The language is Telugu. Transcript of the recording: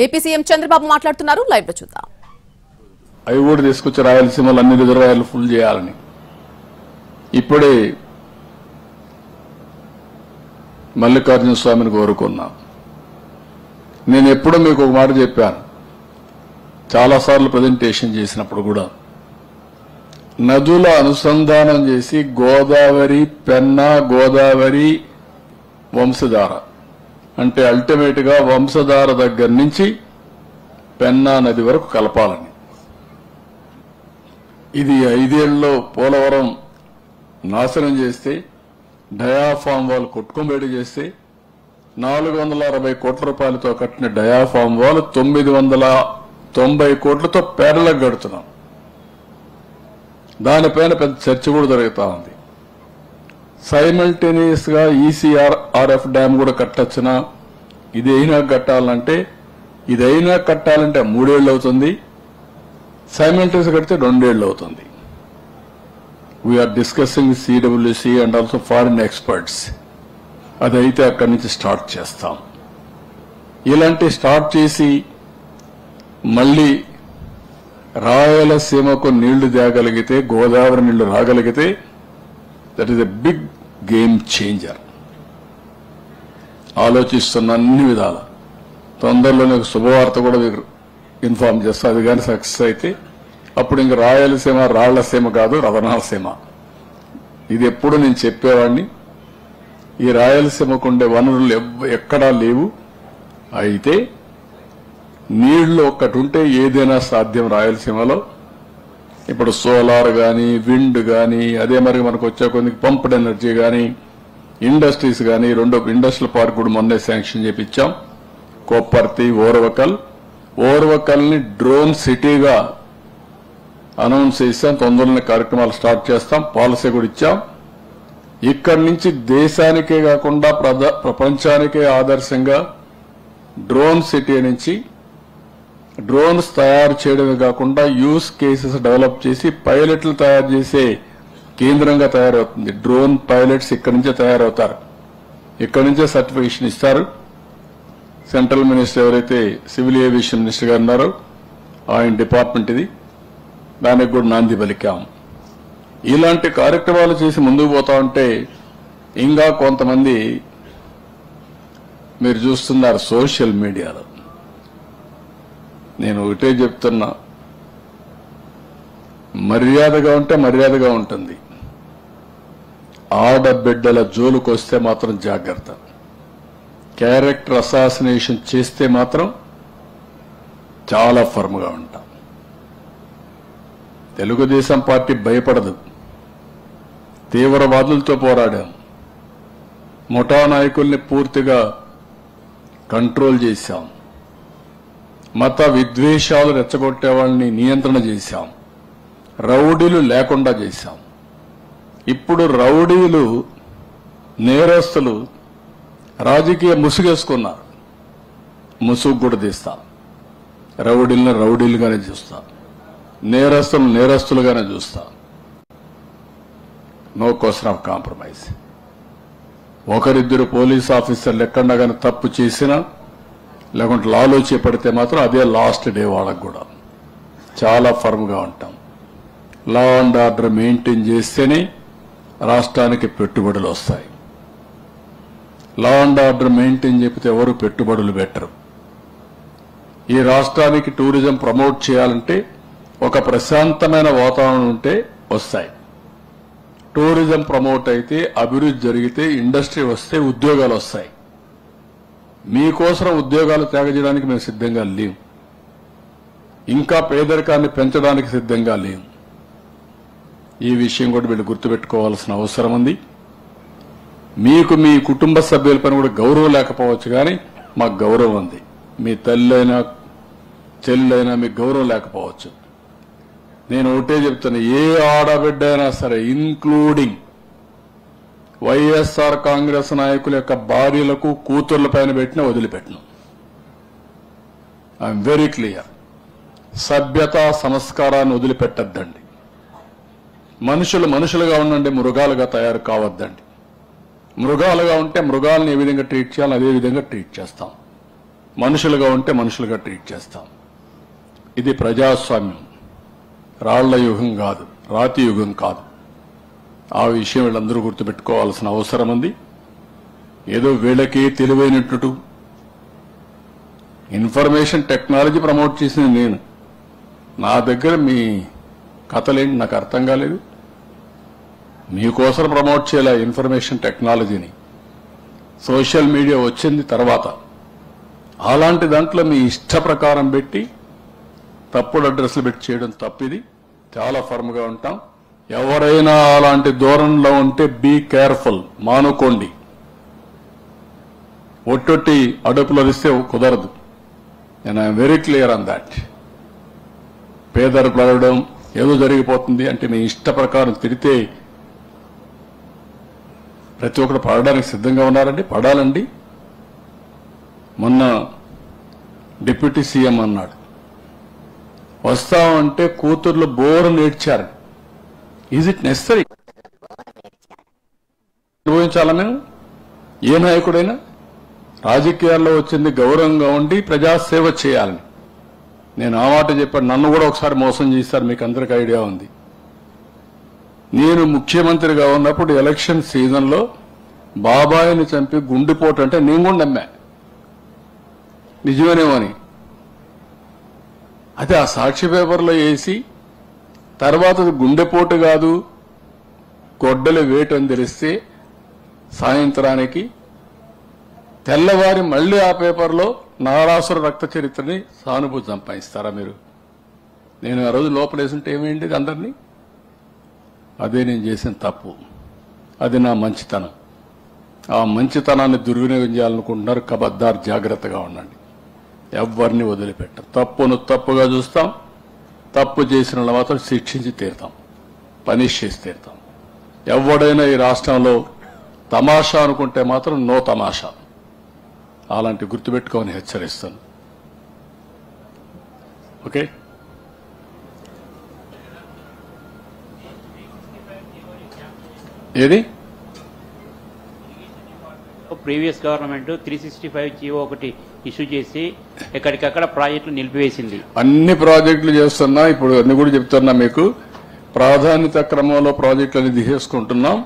ఏపీ సీఎం చంద్రబాబు మాట్లాడుతున్నారు, లైవ్ లో చూద్దాం. అవి కూడా తీసుకొచ్చి రాయలసీమలో అన్ని రిజర్వాయర్లు ఫుల్ చేయాలని ఇప్పుడే మల్లికార్జున స్వామిని కోరుకున్నా. నేను ఎప్పుడూ మీకు ఒక మాట చెప్పాను, చాలాసార్లు ప్రజెంటేషన్ చేసినప్పుడు కూడా, నదుల అనుసంధానం చేసి గోదావరి, పెన్నా, గోదావరి, వంశధార అంటే అల్టిమేట్ గా వంశధార దగ్గర నుంచి పెన్నా నది వరకు కలపాలని. ఇది 5 ఏళ్లలో పోలవరం నాశనం చేస్తే, డయాఫామ్ వాల్ కొట్టుకోబేడి చేస్తే, 460 కోట్ల రూపాయలతో కట్టిన డయాఫామ్ వాల్ 990 కోట్లతో పేర్లకు కడుతున్నాం. దానిపైన పెద్ద చర్చ కూడా జరుగుతా ఉంది. సైమల్టేనియస్ గా ఈసీఆర్ఎఫ్ డ్యామ్ కూడా కట్టొచ్చునా, ఇదైనా కట్టాలంటే 3 ఏళ్లు అవుతుంది, సైమల్టేనియస్ కడితే 2 ఏళ్లు అవుతుంది. We're discussing CWC and also foreign experts. అదైతే అక్కడి నుంచి స్టార్ట్ చేస్తాం. ఇలాంటి స్టార్ట్ చేసి మళ్లీ రాయలసీమకు నీళ్లు తేగలిగితే, గోదావరి నీళ్లు రాగలిగితే, that is a big game changer. ఆలోచిస్తున్న అన్ని విధాల తొందరలోనే శుభవార్త కూడా మీకు ఇన్ఫార్మ్ చేస్తా. అది కానీ సక్సెస్ అయితే అప్పుడు ఇంక రాయలసీమ రాళ్లసీమ కాదు, రతనాలసీమ. ఇది ఎప్పుడు నేను చెప్పేవాడిని. ఈ రాయలసీమకు ఉండే వనరులు ఎక్కడా లేవు. అయితే నీళ్లు ఒక్కటి ఉంటే ఏదైనా సాధ్యం రాయలసీమలో. ఇప్పుడు సోలార్ గాని, విండ్ గాని, అదే మరి మనకు వచ్చే కొన్ని పంప్డ్ ఎనర్జీ గాని, ఇండస్ట్రీస్ గాని, 2 ఇండస్ట్రియల్ పార్క్ కూడా మొన్నే శాంక్షన్ చేపించాం. కొప్పర్తి, ఓర్వకల్ ని డ్రోన్ సిటీగా అనౌన్స్ చేశాం. తొందరలోనే కార్యక్రమాలు స్టార్ట్ చేస్తాం. పాలసీ కూడా ఇచ్చాం. ఇక్కడి నుంచి దేశానికే కాకుండా ప్రపంచానికే ఆదర్శంగా డ్రోన్ సిటీ నుంచి డ్రోన్స్ తయారు చేయడమే కాకుండా యూస్ కేసెస్ డెవలప్ చేసి పైలట్లు తయారు చేసే కేంద్రంగా తయారవుతుంది. డ్రోన్ పైలట్స్ ఇక్కడి నుంచే తయారవుతారు. ఇక్కడి నుంచే సర్టిఫికేషన్ ఇస్తారు. సెంట్రల్ మినిస్టర్ ఎవరైతే సివిల్ ఏవియేషన్ మినిస్టర్ గారు ఉన్నారో ఆయన డిపార్ట్మెంట్ ఇది. దానికి కూడా నాంది పలికాం. ఇలాంటి కార్యక్రమాలు చేసి ముందుకు పోతా ఉంటే ఇంకా కొంతమంది మీరు చూస్తున్నారు సోషల్ మీడియాలో. నేను ఒకటే చెప్తున్నా, మర్యాదగా ఉంటే మర్యాదగా ఉంటుంది. ఆడబిడ్డల జోలుకు వస్తే మాత్రం జాగ్రత్త. క్యారెక్టర్ అసాసినేషన్ చేస్తే మాత్రం చాలా ఫర్మ్గా ఉంటాం. తెలుగుదేశం పార్టీ భయపడదు. తీవ్రవాదులతో పోరాడాం. ముఠా నాయకుల్ని పూర్తిగా కంట్రోల్ చేశాం. మత విద్వేషాలు రెచ్చగొట్టే వాళ్ళని నియంత్రణ చేశాం. రౌడీలు లేకుండా చేశాం. ఇప్పుడు రౌడీలు, నేరస్తులు రాజకీయ ముసుగేసుకున్నారు. ముసుగు కూడా తీస్తాం. రౌడీలను రౌడీలుగానే చూస్తాం, నేరస్తులు నేరస్తులుగానే చూస్తాం. No question of compromise. ఒకరిద్దరు పోలీస్ ఆఫీసర్లు ఎక్కడా కానీ తప్పు చేసినా లేకుంటే లాలో చేపడితే మాత్రం అదే లాస్ట్ డే. వాళ్ళకు కూడా చాలా ఫర్మ్గా ఉంటాం. లా అండ్ ఆర్డర్ మెయింటైన్ చేస్తేనే రాష్ట్రానికి పెట్టుబడులు వస్తాయి. లా అండ్ ఆర్డర్ మెయింటైన్ చెప్తే ఎవరు పెట్టుబడులు పెట్టరు. ఈ రాష్ట్రానికి టూరిజం ప్రమోట్ చేయాలంటే ఒక ప్రశాంతమైన వాతావరణం ఉంటే వస్తాయి. టూరిజం ప్రమోట్ అయితే, అభివృద్ధి జరిగితే, ఇండస్ట్రీ వస్తే ఉద్యోగాలు వస్తాయి. మీకోసం ఉద్యోగాలు త్యాగ చేయడానికి మేము సిద్ధంగా లేము. ఇంకా పేదరికాన్ని పెంచడానికి సిద్ధంగా లేము. ఈ విషయం కూడా వీళ్ళు గుర్తుపెట్టుకోవాల్సిన అవసరం ఉంది. మీకు మీ కుటుంబ సభ్యులపైన కూడా గౌరవం లేకపోవచ్చు, కానీ మాకు గౌరవం ఉంది. మీ తల్లైనా చెల్లైనా మీకు గౌరవం లేకపోవచ్చు. నేను ఒకటే చెప్తాను, ఏ ఆడబిడ్డ అయినా సరే, ఇంక్లూడింగ్ వైఎస్ఆర్ కాంగ్రెస్ నాయకుల యొక్క భార్యలకు, కూతుర్ల పైన పెట్టినా వదిలిపెట్టను. I'm very clear. సభ్యత, సంస్కారాన్ని వదిలిపెట్టద్దండి. మనుషులు మనుషులుగా ఉండండి, మృగాలుగా తయారు కావద్దండి. మృగాలుగా ఉంటే మృగాలను ఏ విధంగా ట్రీట్ చేయాలో అదే విధంగా ట్రీట్ చేస్తాం. మనుషులుగా ఉంటే మనుషులుగా ట్రీట్ చేస్తాం. ఇది ప్రజాస్వామ్యం, రాళ్ల యుగం కాదు, రాతి యుగం కాదు. ఆ విషయం వీళ్ళందరూ గుర్తుపెట్టుకోవాల్సిన అవసరం ఉంది. ఏదో వీళ్ళకి తెలివైనట్టు ఇన్ఫర్మేషన్ టెక్నాలజీ ప్రమోట్ చేసింది నేను. నా దగ్గర మీ కథలేంటి నాకు అర్థం కాలేదు. మీకోసం ప్రమోట్ చేయాల ఇన్ఫర్మేషన్ టెక్నాలజీని. సోషల్ మీడియా వచ్చింది తర్వాత. అలాంటి దాంట్లో మీ ఇష్ట ప్రకారం పెట్టి తప్పుడు అడ్రస్లు పెట్టి చేయడం తప్పిది. చాలా ఫర్మ్గా ఉంటాం. ఎవరైనా అలాంటి ధోరణిలో ఉంటే బీ కేర్ఫుల్, మానుకోండి. ఒట్టొట్టి అడుపులు అరిస్తే కుదరదు. నేను I'm very clear on that. పేదరికలు అడగడం ఏదో జరిగిపోతుంది అంటే మీ ఇష్ట ప్రకారం తిరిగితే ప్రతి ఒక్కరు పడడానికి సిద్ధంగా ఉన్నారండి, పడాలండి. మొన్న డిప్యూటీ సీఎం అన్నాడు, వస్తామంటే కూతుర్లు బోరు నేర్చారు. Is it necessary? అనుభవించాలా మేము? ఏ నాయకుడైనా రాజకీయాల్లో వచ్చింది గౌరవంగా ఉండి ప్రజాసేవ చేయాలని. నేను ఆ మాట చెప్పాను. నన్ను కూడా ఒకసారి మోసం చేశారు, మీకు అందరికీ ఐడియా ఉంది. నేను ముఖ్యమంత్రిగా ఉన్నప్పుడు ఎలక్షన్ సీజన్లో బాబాయిని చంపి గుండెపోటు అంటే నేను కూడా నమ్మా, నిజమేనేమో అని. అదే ఆ సాక్షి పేపర్లో వేసి తర్వాత గుండెపోటు కాదు గొడ్డలి వేటు అని తెలిస్తే సాయంత్రానికి తెల్లవారి మళ్లీ ఆ పేపర్లో నారాసుర రక్త చరిత్రని సానుభూతి సంపాదిస్తారా మీరు? నేను ఆ రోజు లోపలేసుంటే ఏమైంది అందరినీ? అదే నేను చేసిన తప్పు. అది నా మంచితనం. ఆ మంచితనాన్ని దుర్వినియోగం చేయాలనుకుంటున్నారు. కబద్దార్, జాగ్రత్తగా ఉండండి. ఎవరిని వదిలిపెట్టం. తప్పును తప్పుగా చూస్తాం. తప్పు చేసిన వాళ్ళ మాత్రం శిక్షించి తీరుతాం, పనిష్ చేసి తీరుతాం. ఎవడైనా ఈ రాష్ట్రంలో తమాషా అనుకుంటే మాత్రం నో తమాషా. అలాంటి గుర్తుపెట్టుకోమని హెచ్చరిస్తాను. ఓకే? ఏది ప్రీవియస్ గవర్నమెంట్ 365 జీవో ఒకటి ఇష్యూ చేసి ఎక్కడికక్కడ ప్రాజెక్టులు నిలిపివేసింది. అన్ని ప్రాజెక్టులు చేస్తున్నా. ఇప్పుడు అన్ని కూడా చెప్తున్నా మీకు. ప్రాధాన్యత క్రమంలో ప్రాజెక్టులు అనేది తీసుకుంటున్నాం.